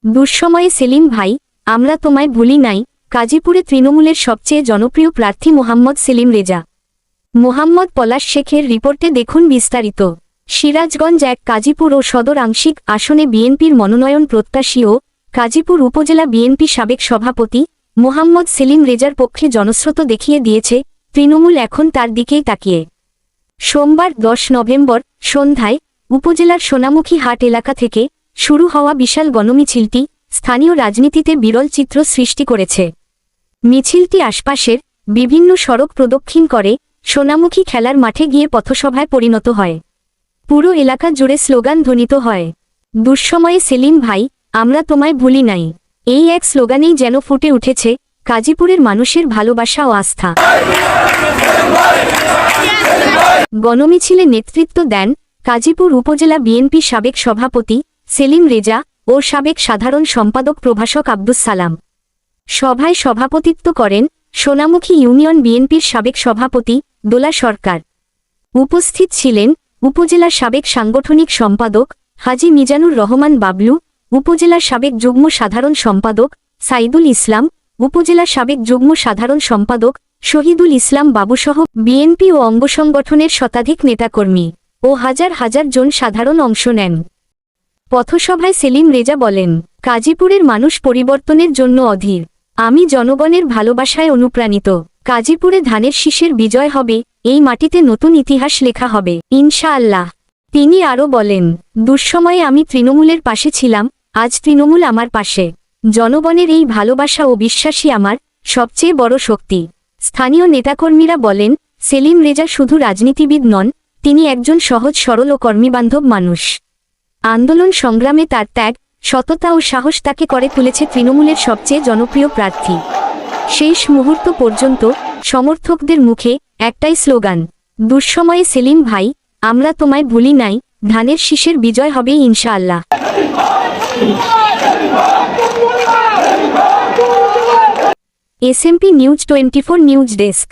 দুঃসময়ে সেলিম ভাই, আমরা তোমায় ভুলি নাই। গাজীপুরে তৃণমূলের সবচেয়ে জনপ্রিয় প্রার্থী মোহাম্মদ সেলিম রেজা। মোহাম্মদ পলাশ শেখের রিপোর্টে দেখুন বিস্তারিত। সিরাজগঞ্জ এক গাজীপুর ও সদর আংশিক আসনে বিএনপির মনোনয়ন প্রত্যাশী ও গাজীপুর উপজেলা বিএনপি সাবেক সভাপতি মোহাম্মদ সেলিম রেজার পক্ষে জনস্রোত দেখিয়ে দিয়েছে তৃণমূল এখন তার দিকেই তাকিয়ে। সোমবার 10 নভেম্বর সন্ধ্যায় উপজেলার সোনামুখী হাট এলাকা থেকে শুরু হওয়া বিশাল গণমিছিলটি স্থানীয় রাজনীতিতে বিরল চিত্র সৃষ্টি করেছে। মিছিলটি আশপাশের বিভিন্ন সড়ক প্রদক্ষিণ করে সোনামুখী খেলার মাঠে গিয়ে পথসভায় পরিণত হয়। পুরো এলাকা জুড়ে স্লোগান ধ্বনিত হয়, দুঃসময়ে সেলিম ভাই, আমরা তোমায় ভুলি নাই। এই এক স্লোগানেই যেন ফুটে উঠেছে গাজীপুরের মানুষের ভালোবাসা ও আস্থা। গণমিছিলে নেতৃত্ব দেন গাজীপুর উপজেলা বিএনপি সাবেক সভাপতি সেলিম রেজা ও সাবেক সাধারণ সম্পাদক প্রভাষক আব্দুস সালাম। সভায় সভাপতিত্ব করেন সোনামুখী ইউনিয়ন বিএনপির সাবেক সভাপতি দোলা সরকার। উপস্থিত ছিলেন উপজেলা সাবেক সাংগঠনিক সম্পাদক হাজী মিজানুর রহমান বাবলু, উপজেলা সাবেক যুগ্ম সাধারণ সম্পাদক সাইদুল ইসলাম, উপজেলা সাবেক যুগ্ম সাধারণ সম্পাদক শহীদুল ইসলাম বাবুসহ বিএনপি ও অঙ্গসংগঠনের শতাধিক নেতাকর্মী ও হাজার হাজার জন সাধারণ অংশ নেন। পথসভায় সেলিম রেজা বলেন, গাজীপুরের মানুষ পরিবর্তনের জন্য অধীর। আমি জনগণের ভালোবাসায় অনুপ্রাণিত। গাজীপুরে ধানের শীষের বিজয় হবে, এই মাটিতে নতুন ইতিহাস লেখা হবে ইনশাআল্লাহ। তিনি আরও বলেন, দুঃসময়ে আমি তৃণমূলের পাশে ছিলাম, আজ তৃণমূল আমার পাশে। জনগণের এই ভালোবাসা ও বিশ্বাসই আমার সবচেয়ে বড় শক্তি। স্থানীয় নেতাকর্মীরা বলেন, সেলিম রেজা শুধু রাজনীতিবিদ নন, তিনি একজন সহজ সরল ও কর্মীবান্ধব মানুষ। আন্দোলন সংগ্রামে তার ত্যাগ, সততা ও সাহস তাকে করে তুলেছে তৃণমূলের সবচেয়ে জনপ্রিয় প্রার্থী। শেষ মুহূর্ত পর্যন্ত সমর্থকদের মুখে একটাই স্লোগান, দুঃসময়ে সেলিম ভাই, আমরা তোমায় ভুলি নাই। ধানের শীষের বিজয় হবে ইনশাআল্লাহ। SMP news 24 news desk.